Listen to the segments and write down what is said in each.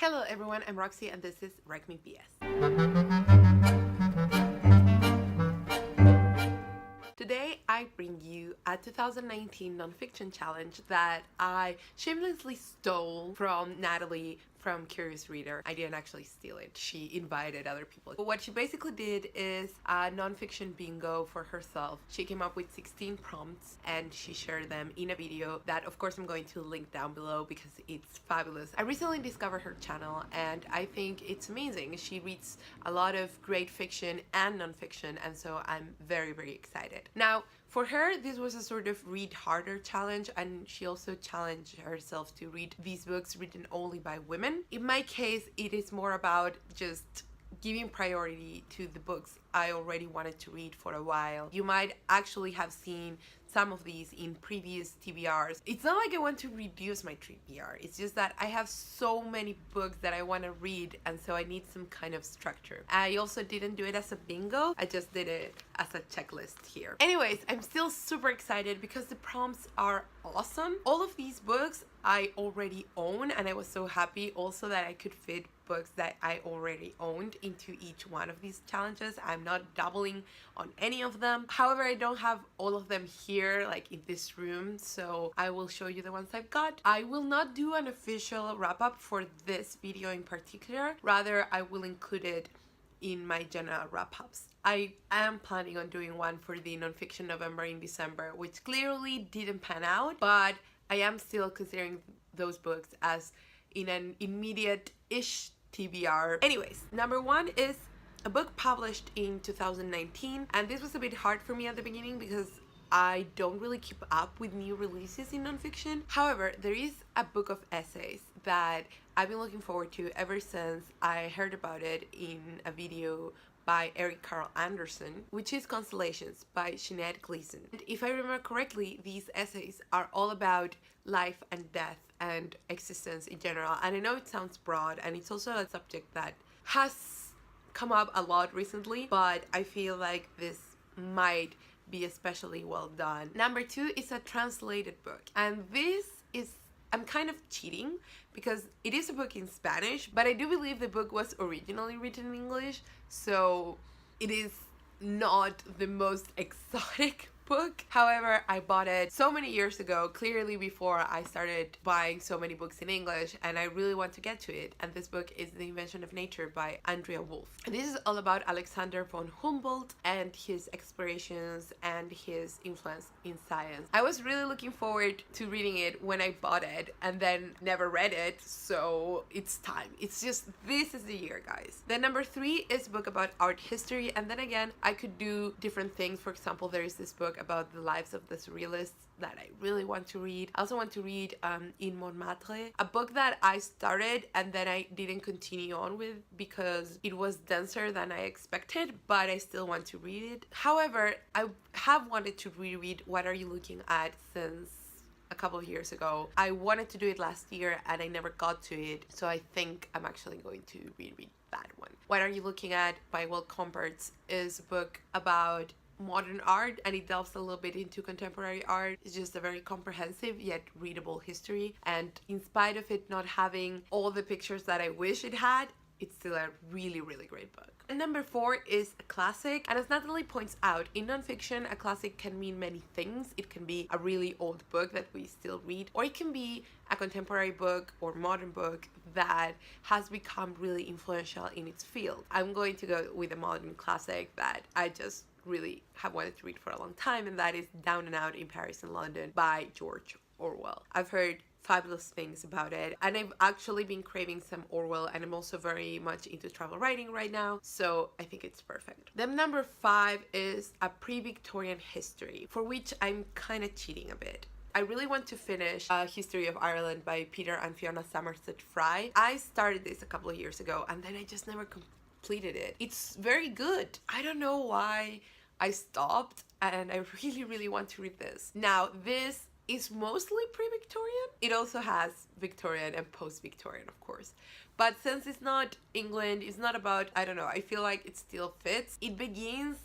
Hello everyone, I'm Roxy and this is Wreck Me BS. Today I bring you a 2019 nonfiction challenge that I shamelessly stole from Natalie from Curious Reader. I didn't actually steal it. She invited other people. But what she basically did is a nonfiction bingo for herself. She came up with 16 prompts and she shared them in a video that of course I'm going to link down below because it's fabulous. I recently discovered her channel and I think it's amazing. She reads a lot of great fiction and nonfiction, and so I'm very excited. Now, for her, this was a sort of read harder challenge, and she also challenged herself to read these books written only by women. In my case, it is more about just giving priority to the books I already wanted to read for a while. You might actually have seen some of these in previous TBRs. It's not like I want to reduce my TBR, it's just that I have so many books that I want to read, and so I need some kind of structure. I also didn't do it as a bingo, I just did it as a checklist here. Anyways, I'm still super excited because the prompts are awesome. All of these books I already own, and I was so happy also that I could fit books that I already owned into each one of these challenges. I'm not doubling on any of them. However, I don't have all of them here like in this room, so I will show you the ones I've got. I will not do an official wrap-up for this video in particular, rather I will include it in my general wrap-ups. I am planning on doing one for the nonfiction November in December, which clearly didn't pan out, but I am still considering those books as in an immediate-ish TBR. Anyways, number one is a book published in 2019, and this was a bit hard for me at the beginning because I don't really keep up with new releases in nonfiction. However, there is a book of essays that I've been looking forward to ever since I heard about it in a video by Eric Carl Anderson, which is Constellations by Sinead Gleason. And if I remember correctly, these essays are all about life and death and existence in general. And I know it sounds broad, and it's also a subject that has come up a lot recently, but I feel like this might be especially well done. Number two is a translated book, and this is, I'm kind of cheating because it is a book in Spanish, but I do believe the book was originally written in English, so it is not the most exotic book. However, I bought it so many years ago, clearly before I started buying so many books in English, and I really want to get to it. And this book is The Invention of Nature by Andrea Wolf. And this is all about Alexander von Humboldt and his explorations and his influence in science. I was really looking forward to reading it when I bought it and then never read it, so it's time. It's just, this is the year, guys. Then number three is a book about art history, and then again, I could do different things. For example, there is this book about the lives of the surrealists that I really want to read. I also want to read In Montmartre, a book that I started and then I didn't continue on with because it was denser than I expected, but I still want to read it. However, I have wanted to reread What Are You Looking At since a couple of years ago. I wanted to do it last year and I never got to it, so I think I'm actually going to reread that one. What Are You Looking At by Will Comperts is a book about modern art, and it delves a little bit into contemporary art. It's just a very comprehensive yet readable history, and in spite of it not having all the pictures that I wish it had, it's still a really great book. And number four is a classic, and as Natalie points out, in nonfiction a classic can mean many things. It can be a really old book that we still read, or it can be a contemporary book or modern book that has become really influential in its field. I'm going to go with a modern classic that I just really have wanted to read for a long time, and that is Down and Out in Paris and London by George Orwell. I've heard fabulous things about it, and I've actually been craving some Orwell, and I'm also very much into travel writing right now, so I think it's perfect. Then number five is a pre-Victorian history, for which I'm kind of cheating a bit. I really want to finish History of Ireland by Peter and Fiona Somerset Fry. I started this a couple of years ago and then I just never completed it. It's very good. I don't know why I stopped, and I really want to read this. Now, this is mostly pre-Victorian. It also has Victorian and post-Victorian, of course. But since it's not England, it's not about, I don't know, I feel like it still fits. It begins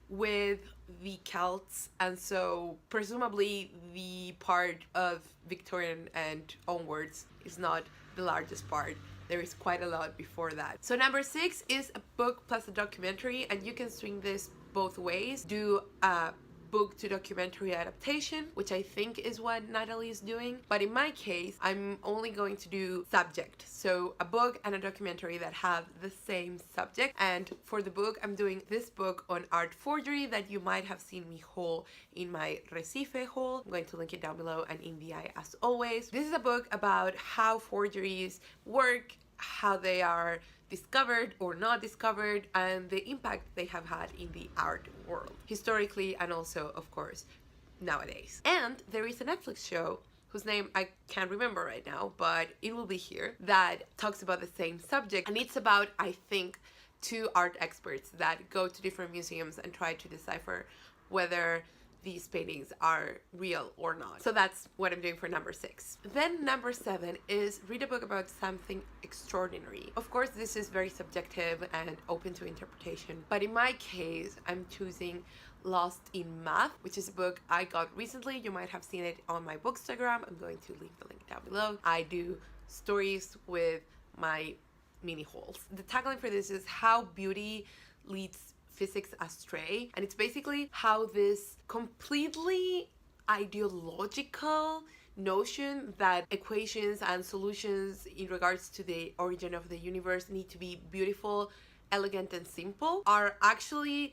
with the Celts, and so presumably the part of Victorian and onwards is not the largest part. there is quite a lot before that. So number 6 is a book plus a documentary, and you can swing this both ways. Do a book to documentary adaptation, which I think is what Natalie is doing. But in my case, I'm only going to do subject. So a book and a documentary that have the same subject. And for the book, I'm doing this book on art forgery that you might have seen me haul in my Recife haul. I'm going to link it down below and in the eye as always. This is a book about how forgeries work, how they are discovered or not discovered, and the impact they have had in the art world, historically and also, of course, nowadays. And there is a Netflix show whose name I can't remember right now, but it will be here, that talks about the same subject. And it's about, I think, 2 art experts that go to different museums and try to decipher whether these paintings are real or not. So that's what I'm doing for number 6. Then number 7 is read a book about something extraordinary. Of course, this is very subjective and open to interpretation, but in my case, I'm choosing Lost in Math, which is a book I got recently. You might have seen it on my Bookstagram. I'm going to leave the link down below. I do stories with my mini hauls. The tagline for this is how beauty leads physics astray, and it's basically how this completely ideological notion that equations and solutions in regards to the origin of the universe need to be beautiful, elegant, and simple are actually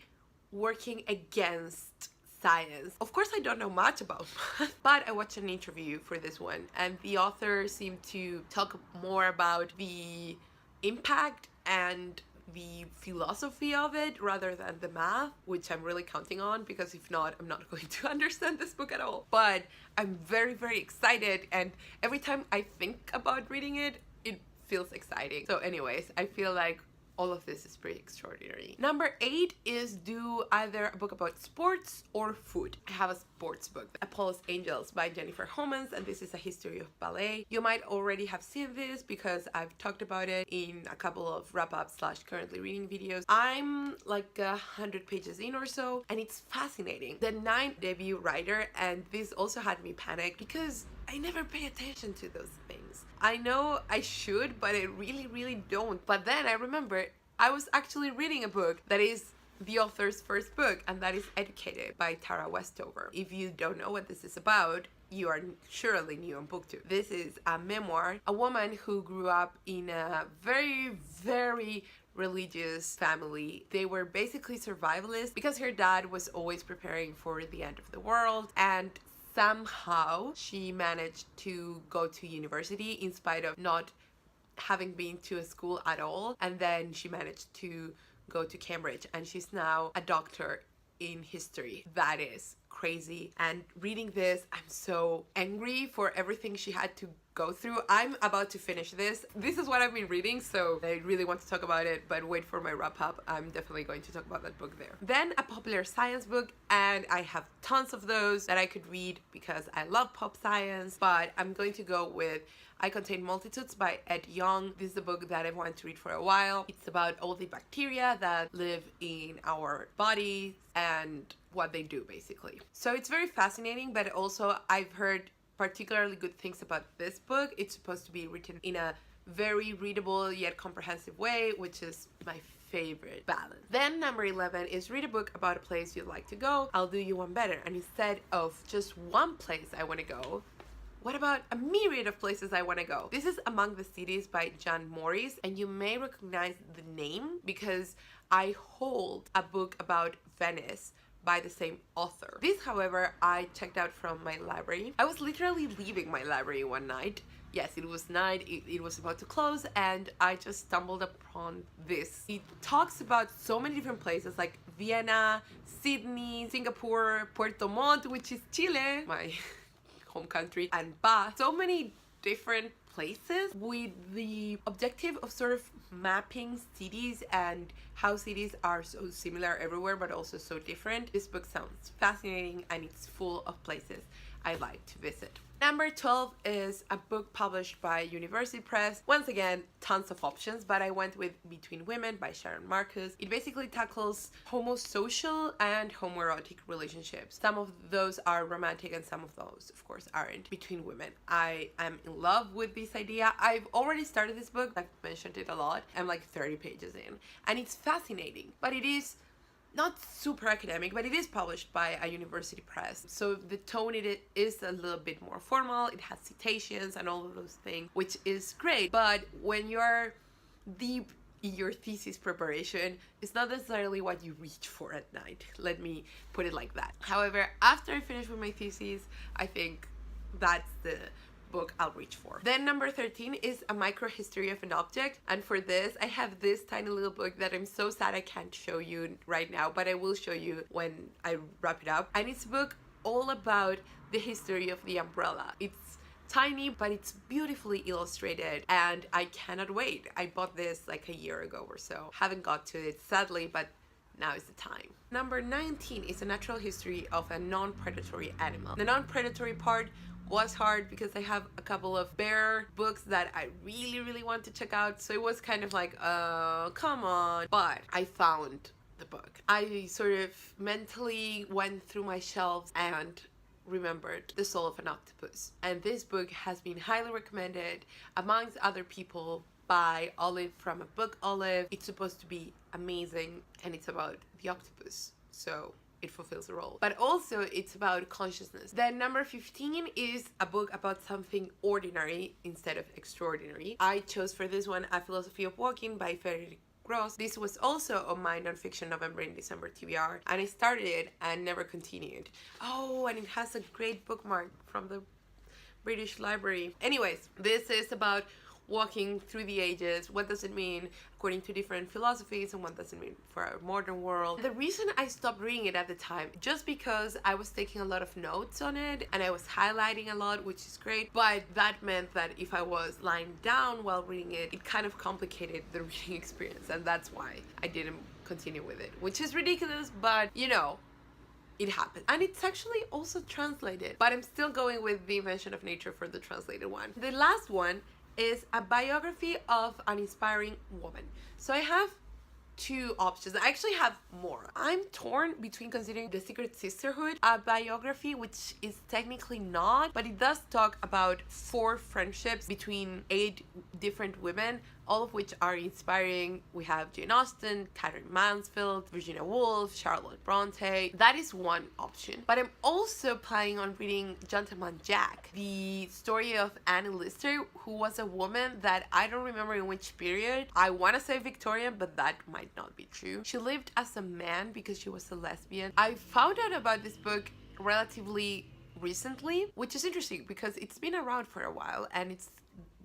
working against science. Of course, I don't know much about math, but I watched an interview for this one, and the author seemed to talk more about the impact and the philosophy of it rather than the math, which I'm really counting on, because if not, I'm not going to understand this book at all. But I'm very, very excited, and every time I think about reading it, it feels exciting. So anyways, I feel like all of this is pretty extraordinary. Number 8 is do either a book about sports or food. I have a sports book, Apollo's Angels by Jennifer Homans, and this is a history of ballet. You might already have seen this because I've talked about it in a couple of wrap-up / currently reading videos. I'm like 100 pages in or so, and it's fascinating. The 9th debut writer, and this also had me panic because I never pay attention to those things. I know I should, but I really, really don't. But then I remember I was actually reading a book that is the author's first book, and that is Educated by Tara Westover. If you don't know what this is about, you are surely new on booktube. This is a memoir, a woman who grew up in a very, very religious family. They were basically survivalists because her dad was always preparing for the end of the world, and somehow she managed to go to university in spite of not having been to a school at all, and then she managed to go to Cambridge, and she's now a doctor in history. That is crazy. And reading this, I'm so angry for everything she had to go through. I'm about to finish this. This is what I've been reading, so I really want to talk about it, but wait for my wrap up. I'm definitely going to talk about that book there. Then a popular science book, and I have tons of those that I could read because I love pop science, but I'm going to go with I Contain Multitudes by Ed Yong. This is a book that I've wanted to read for a while. It's about all the bacteria that live in our bodies and what they do, basically. So it's very fascinating, but also I've heard particularly good things about this book. It's supposed to be written in a very readable yet comprehensive way, which is my favorite balance. Then number 11 is read a book about a place you'd like to go. I'll do you one better. And instead of just one place I want to go, what about a myriad of places I want to go? This is Among the Cities by John Morris, and you may recognize the name because I hold a book about Venice by the same author. This, however, I checked out from my library. I was literally leaving my library one night. Yes, it was night, it was about to close, and I just stumbled upon this. It talks about so many different places like Vienna, Sydney, Singapore, Puerto Montt, which is Chile, my home country, and Bath. So many different places with the objective of sort of mapping cities and how cities are so similar everywhere but also so different. This book sounds fascinating and it's full of places I'd like to visit. Number 12 is a book published by University Press. Once again, tons of options, but I went with Between Women by Sharon Marcus. It basically tackles homosocial and homoerotic relationships. Some of those are romantic and some of those, of course, aren't. Between Women. I am in love with this idea. I've already started this book. I've mentioned it a lot. I'm like 30 pages in. And it's fascinating, but it is not super academic, but it is published by a university press. So the tone it is a little bit more formal. It has citations and all of those things, which is great. But when you're deep in your thesis preparation, it's not necessarily what you reach for at night. Let me put it like that. However, after I finish with my thesis, I think that's the book I'll reach for. Then number 13 is A Microhistory of an Object, and for this I have this tiny little book that I'm so sad I can't show you right now, but I will show you when I wrap it up. And it's a book all about the history of the umbrella. It's tiny, but it's beautifully illustrated and I cannot wait. I bought this like a year ago or so. Haven't got to it sadly, but now is the time. Number 19 is A Natural History of a Non-Predatory Animal. The non-predatory part was hard because I have a couple of bear books that I really want to check out, so it was kind of like, come on. But I found the book. I sort of mentally went through my shelves and remembered The Soul of an Octopus, and this book has been highly recommended amongst other people by Olive from A Book Olive. It's supposed to be amazing and it's about the octopus, so it fulfills the role. But also it's about consciousness. Then number 15 is a book about something ordinary instead of extraordinary. I chose for this one A Philosophy of Walking by Frederick Gross. This was also on my nonfiction November and December TBR, and I started it and never continued. Oh, and it has a great bookmark from the British Library. Anyways, this is about walking through the ages. What does it mean according to different philosophies, and what does it mean for our modern world? The reason I stopped reading it at the time, just because I was taking a lot of notes on it and I was highlighting a lot, which is great, but that meant that if I was lying down while reading it, it kind of complicated the reading experience, and that's why I didn't continue with it, which is ridiculous, but you know, it happened. And it's actually also translated, but I'm still going with The Invention of Nature for the translated one. The last one is a biography of an inspiring woman. So I have two options. I actually have more. I'm torn between considering The Secret Sisterhood a biography, which is technically not, but it does talk about 4 friendships between 8 different women, all of which are inspiring. We have Jane Austen, Catherine Mansfield, Virginia Woolf, Charlotte Bronte. That is one option. But I'm also planning on reading Gentleman Jack, the story of Anne Lister, who was a woman that I don't remember in which period. I want to say Victorian, but that might not be true. She lived as a man because she was a lesbian. I found out about this book relatively recently, which is interesting because it's been around for a while and it's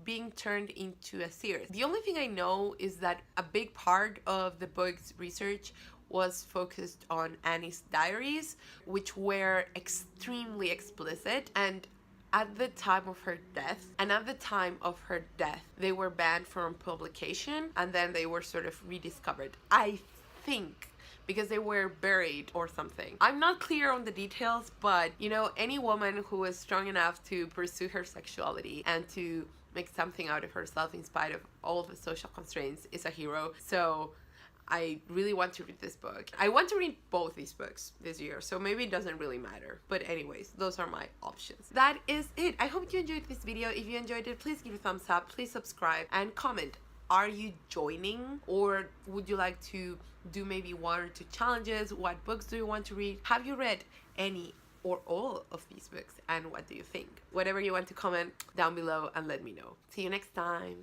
being turned into a series. The only thing I know is that a big part of the book's research was focused on Annie's diaries, which were extremely explicit, and at the time of her death, they were banned from publication, and then they were sort of rediscovered, I think, because they were buried or something. I'm not clear on the details, but you know, any woman who is strong enough to pursue her sexuality and to make something out of herself in spite of all the social constraints is a hero. So I really want to read this book. I want to read both these books this year, so maybe it doesn't really matter. But anyways, those are my options. That is it. I hope you enjoyed this video. If you enjoyed it, please give it a thumbs up, please subscribe, and comment. Are you joining, or would you like to do maybe 1 or 2 challenges? What books do you want to read? Have you read any or all of these books, and what do you think? Whatever you want to comment down below and let me know. See you next time.